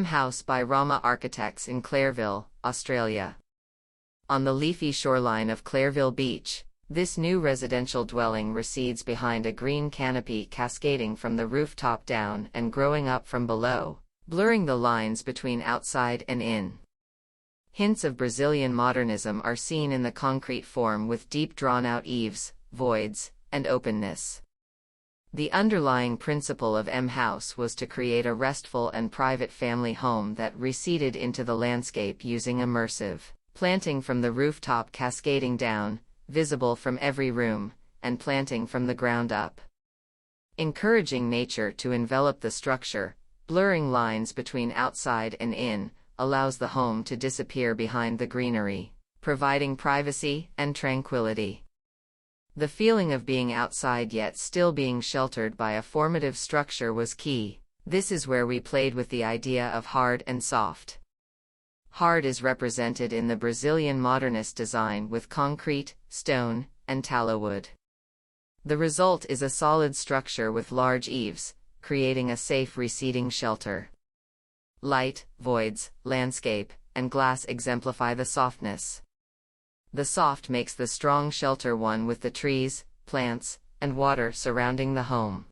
House by Rama Architects in Clareville, Australia. On the leafy shoreline of Clareville Beach, this new residential dwelling recedes behind a green canopy cascading from the rooftop down and growing up from below, blurring the lines between outside and in. Hints of Brazilian modernism are seen in the concrete form with deep drawn-out eaves, voids, and openness. The underlying principle of House was to create a restful and private family home that receded into the landscape using immersive planting from the rooftop cascading down, visible from every room, and planting from the ground up. Encouraging nature to envelop the structure, blurring lines between outside and in, allows the home to disappear behind the greenery, providing privacy and tranquility. The feeling of being outside yet still being sheltered by a formative structure was key. This is where we played with the idea of hard and soft. Hard is represented in the Brazilian modernist design with concrete, stone, and tallow wood. The result is a solid structure with large eaves, creating a safe receding shelter. Light, voids, landscape, and glass exemplify the softness. The soft makes the strong shelter one with the trees, plants, and water surrounding the home.